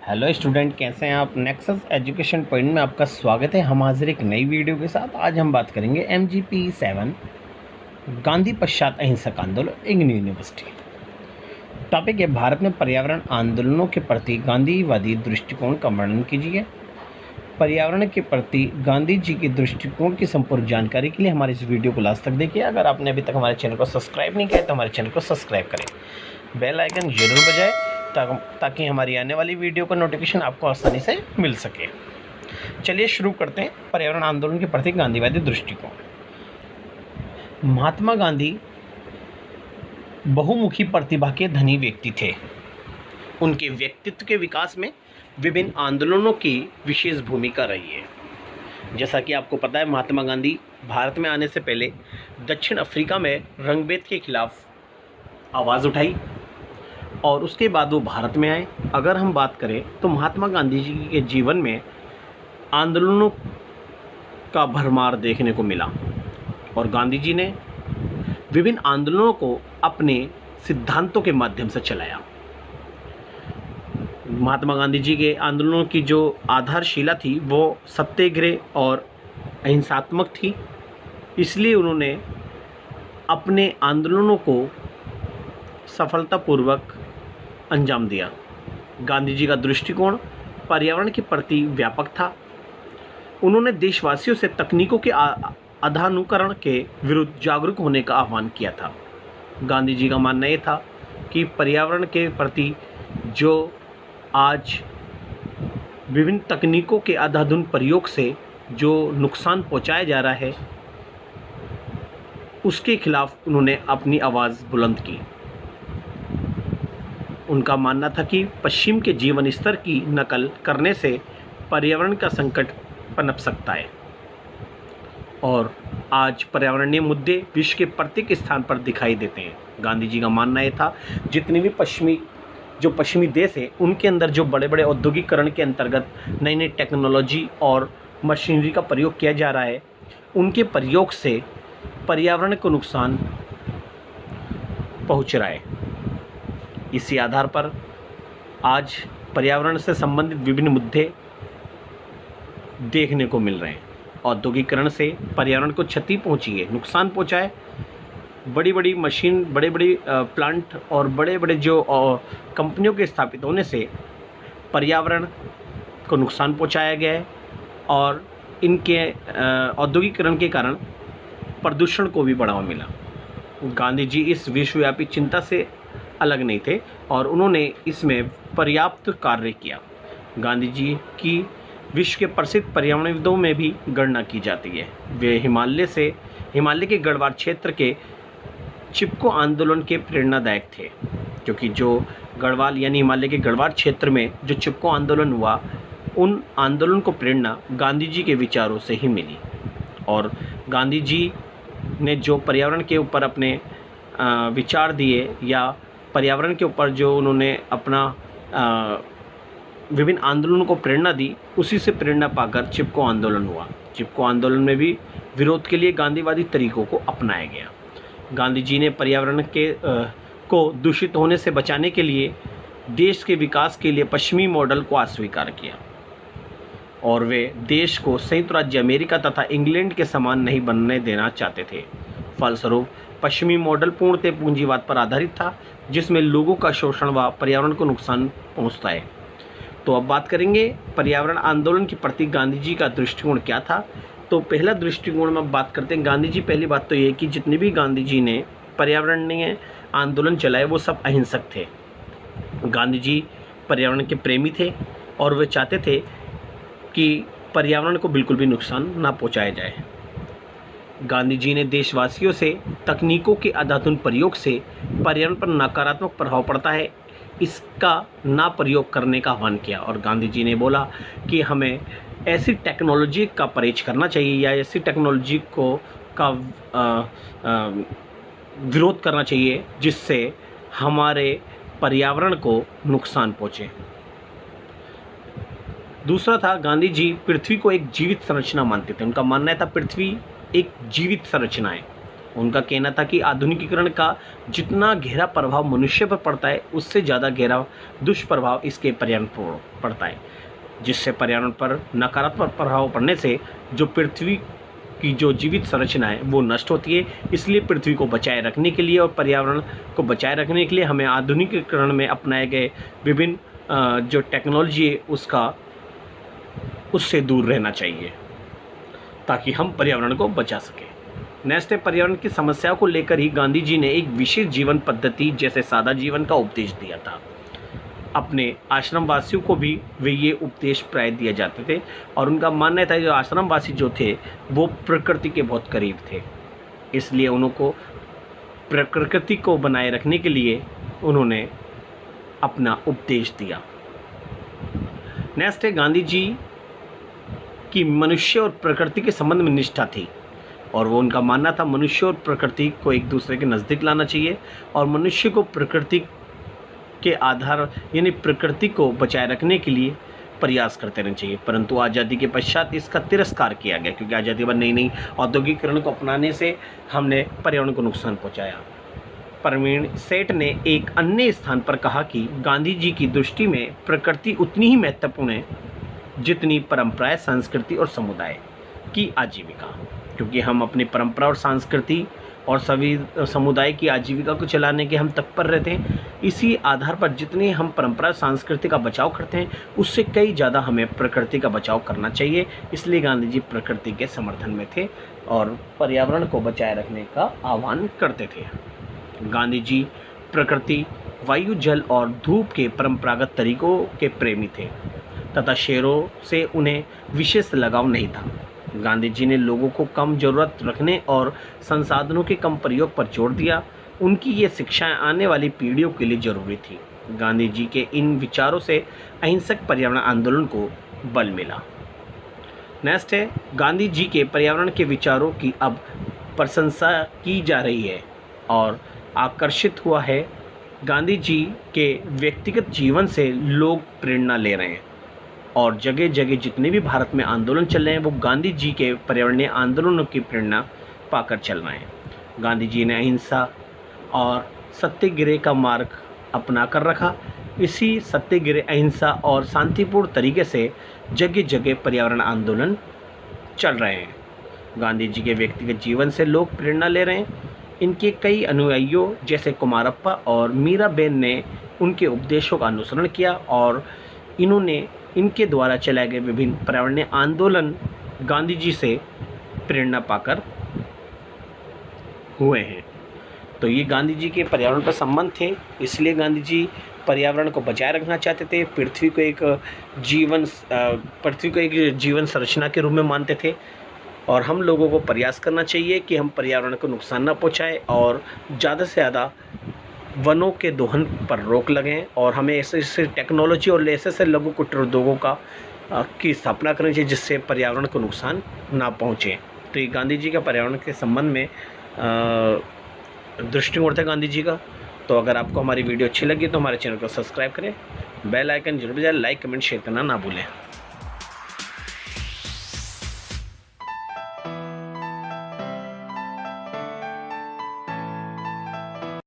Hello student, कैसे हैं आप। नेक्सस एजुकेशन पॉइंट में आपका स्वागत है। हम हाजिर एक नई वीडियो के साथ। आज हम बात करेंगे MGP 7 गांधी पश्चात अहिंसक आंदोलन इग्नू यूनिवर्सिटी। टॉपिक है भारत में पर्यावरण आंदोलनों के प्रति गांधीवादी दृष्टिकोण का वर्णन कीजिए। पर्यावरण के प्रति गांधी जी के दृष्टिकोण की संपूर्ण जानकारी के लिए हमारे इस वीडियो को लास्ट तक देखिए। अगर आपने अभी तक हमारे चैनल को सब्सक्राइब नहीं किया तो हमारे चैनल को सब्सक्राइब करें, बेल आइकन जरूर बजाएं ताकि हमारी आने वाली वीडियो का नोटिफिकेशन आपको आसानी से मिल सके। चलिए शुरू करते हैं। पर्यावरण आंदोलन के प्रति गांधीवादी दृष्टिकोण। महात्मा गांधी बहुमुखी प्रतिभा के धनी व्यक्ति थे। उनके व्यक्तित्व के विकास में विभिन्न आंदोलनों की विशेष भूमिका रही है। जैसा कि आपको पता है, महात्मा गांधी भारत में आने से पहले दक्षिण अफ्रीका में रंगभेद के खिलाफ आवाज़ उठाई और उसके बाद वो भारत में आए। अगर हम बात करें तो महात्मा गांधी जी के जीवन में आंदोलनों का भरमार देखने को मिला और गांधी जी ने विभिन्न आंदोलनों को अपने सिद्धांतों के माध्यम से चलाया। महात्मा गांधी जी के आंदोलनों की जो आधारशिला थी वो सत्याग्रह और अहिंसात्मक थी। इसलिए उन्होंने अपने आंदोलनों को सफलतापूर्वक अंजाम दिया। गांधी जी का दृष्टिकोण पर्यावरण के प्रति व्यापक था। उन्होंने देशवासियों से तकनीकों के अधानुकरण के विरुद्ध जागरूक होने का आह्वान किया था। गांधी जी का मानना ये था कि पर्यावरण के प्रति जो आज विभिन्न तकनीकों के अंधाधुंध प्रयोग से जो नुकसान पहुंचाया जा रहा है, उसके खिलाफ उन्होंने अपनी आवाज़ बुलंद की। उनका मानना था कि पश्चिम के जीवन स्तर की नकल करने से पर्यावरण का संकट पनप सकता है और आज पर्यावरणीय मुद्दे विश्व के प्रत्येक स्थान पर दिखाई देते हैं। गांधी जी का मानना यह था जितने भी पश्चिमी देश हैं उनके अंदर जो बड़े बड़े औद्योगिकरण के अंतर्गत नई नई टेक्नोलॉजी और मशीनरी का प्रयोग किया जा रहा है, उनके प्रयोग से पर्यावरण को नुकसान पहुंच रहा है। इसी आधार पर आज पर्यावरण से संबंधित विभिन्न मुद्दे देखने को मिल रहे हैं। औद्योगिकरण से पर्यावरण को क्षति पहुंची है, नुकसान पहुंचा है। बड़ी बड़ी मशीन, बड़े बड़े प्लांट और बड़े बड़े जो कंपनियों के स्थापित होने से पर्यावरण को नुकसान पहुंचाया गया है और इनके औद्योगिकरण के कारण प्रदूषण को भी बढ़ावा मिला। गांधी जी इस विश्वव्यापी चिंता से अलग नहीं थे और उन्होंने इसमें पर्याप्त कार्य किया। गांधी जी की विश्व के प्रसिद्ध पर्यावरणविदों में भी गणना की जाती है। वे हिमालय के गढ़वाल क्षेत्र के चिपको आंदोलन के प्रेरणादायक थे, क्योंकि जो गढ़वाल यानी हिमालय के गढ़वाल क्षेत्र में जो चिपको आंदोलन हुआ, उन आंदोलन को प्रेरणा गांधी जी के विचारों से ही मिली। और गांधी जी ने जो पर्यावरण के ऊपर अपने विचार दिए या पर्यावरण के ऊपर जो उन्होंने अपना विभिन्न आंदोलनों को प्रेरणा दी, उसी से प्रेरणा पाकर चिपको आंदोलन हुआ। चिपको आंदोलन में भी विरोध के लिए गांधीवादी तरीकों को अपनाया गया। गांधी जी ने पर्यावरण को दूषित होने से बचाने के लिए देश के विकास के लिए पश्चिमी मॉडल को अस्वीकार किया और वे देश को संयुक्त राज्य अमेरिका तथा इंग्लैंड के समान नहीं बनने देना चाहते थे। फलस्वरूप पश्चिमी मॉडल पूर्णतः पूंजीवाद पर आधारित था, जिसमें लोगों का शोषण व पर्यावरण को नुकसान पहुंचता है। तो अब बात करेंगे पर्यावरण आंदोलन के प्रति गांधी जी का दृष्टिकोण क्या था। तो पहला दृष्टिकोण में बात करते हैं गांधी जी। पहली बात तो ये कि जितने भी गांधी जी ने पर्यावरणीय आंदोलन चलाए वो सब अहिंसक थे। गांधी जी पर्यावरण के प्रेमी थे और वे चाहते थे कि पर्यावरण को बिल्कुल भी नुकसान ना पहुंचाया जाए। गांधी जी ने देशवासियों से तकनीकों के अंधाधुंध प्रयोग से पर्यावरण पर नकारात्मक प्रभाव पड़ता है, इसका ना प्रयोग करने का आह्वान किया। और गांधी जी ने बोला कि हमें ऐसी टेक्नोलॉजी का परहेज करना चाहिए या ऐसी टेक्नोलॉजी का विरोध करना चाहिए जिससे हमारे पर्यावरण को नुकसान पहुँचे। दूसरा था, गांधी जी पृथ्वी को एक जीवित संरचना मानते थे। उनका मानना था पृथ्वी एक जीवित संरचना है उनका कहना था कि आधुनिकीकरण का जितना गहरा प्रभाव मनुष्य पर पड़ता है, उससे ज़्यादा गहरा दुष्प्रभाव इसके पर्यावरण पर पड़ता है, जिससे पर्यावरण पर नकारात्मक प्रभाव पड़ने से जो पृथ्वी की जो जीवित संरचना है वो नष्ट होती है। इसलिए पृथ्वी को बचाए रखने के लिए और पर्यावरण को बचाए रखने के लिए हमें आधुनिकीकरण में अपनाए गए विभिन्न जो टेक्नोलॉजी है उससे दूर रहना चाहिए, ताकि हम पर्यावरण को बचा सकें। नेक्स्ट है, पर्यावरण की समस्या को लेकर ही गांधी जी ने एक विशेष जीवन पद्धति जैसे सादा जीवन का उपदेश दिया था। अपने आश्रमवासियों को भी वे ये उपदेश प्राय दिए जाते थे और उनका मानना था जो आश्रमवासी जो थे वो प्रकृति के बहुत करीब थे, इसलिए उनको प्रकृति को बनाए रखने के लिए उन्होंने अपना उपदेश दिया। नेक्स्ट है, गांधी जी की मनुष्य और प्रकृति के संबंध में निष्ठा थी और वो उनका मानना था मनुष्य और प्रकृति को एक दूसरे के नज़दीक लाना चाहिए और मनुष्य को प्रकृति के आधार यानी प्रकृति को बचाए रखने के लिए प्रयास करते रहना चाहिए। परंतु आज़ादी के पश्चात इसका तिरस्कार किया गया, क्योंकि आज़ादी के बाद नई नई औद्योगिकरण को अपनाने से हमने पर्यावरण को नुकसान पहुंचाया। प्रवीण सेठ ने एक अन्य स्थान पर कहा कि गांधी जी की दृष्टि में प्रकृति उतनी ही महत्वपूर्ण है जितनी परंपराएं, संस्कृति और समुदाय की आजीविका, क्योंकि हम अपनी परंपरा और संस्कृति और सभी समुदाय की आजीविका को चलाने के हम तत्पर रहते हैं। इसी आधार पर जितनी हम परंपरा संस्कृति का बचाव करते हैं उससे कई ज़्यादा हमें प्रकृति का बचाव करना चाहिए। इसलिए गांधी जी प्रकृति के समर्थन में थे और पर्यावरण को बचाए रखने का आह्वान करते थे। गांधी जी प्रकृति, वायु, जल और धूप के परंपरागत तरीकों के प्रेमी थे तथा शेरों से उन्हें विशेष लगाव नहीं था। गांधी जी ने लोगों को कम ज़रूरत रखने और संसाधनों के कम प्रयोग पर जोर दिया। उनकी ये शिक्षाएं आने वाली पीढ़ियों के लिए ज़रूरी थी। गांधी जी के इन विचारों से अहिंसक पर्यावरण आंदोलन को बल मिला। नेक्स्ट है, गांधी जी के पर्यावरण के विचारों की अब प्रशंसा की जा रही है और आकर्षित हुआ है। गांधी जी के व्यक्तिगत जीवन से लोग प्रेरणा ले रहे हैं और जगह जगह जितने भी भारत में आंदोलन चल रहे हैं वो गांधी जी के पर्यावरणीय आंदोलनों की प्रेरणा पाकर चल रहे हैं। गांधी जी ने अहिंसा और सत्याग्रह का मार्ग अपना कर रखा। इसी सत्याग्रह, अहिंसा और शांतिपूर्ण तरीके से जगह जगह पर्यावरण आंदोलन चल रहे हैं। गांधी जी के व्यक्तिगत जीवन से लोग प्रेरणा ले रहे हैं। इनके कई अनुयायियों जैसे कुमारप्पा और मीराबेन ने उनके उपदेशों का अनुसरण किया और इन्होंने इनके द्वारा चलाए गए विभिन्न पर्यावरणीय आंदोलन गांधी जी से प्रेरणा पाकर हुए हैं। तो ये गांधी जी के पर्यावरण पर संबंध थे, इसलिए गांधी जी पर्यावरण को बचाए रखना चाहते थे। पृथ्वी को एक जीवन संरचना के रूप में मानते थे और हम लोगों को प्रयास करना चाहिए कि हम पर्यावरण को नुकसान न पहुंचाएं और ज़्यादा से ज़्यादा वनों के दोहन पर रोक लगें और हमें ऐसे टेक्नोलॉजी और ऐसे लघु कुटीर उद्योगों की स्थापना करनी चाहिए जिससे पर्यावरण को नुकसान ना पहुँचे। तो ये गांधी जी का पर्यावरण के संबंध में दृष्टिकोण था गांधी जी का। तो अगर आपको हमारी वीडियो अच्छी लगी तो हमारे चैनल को सब्सक्राइब करें, बेल आइकन जरूर बजाएं, लाइक कमेंट शेयर करना ना भूलें।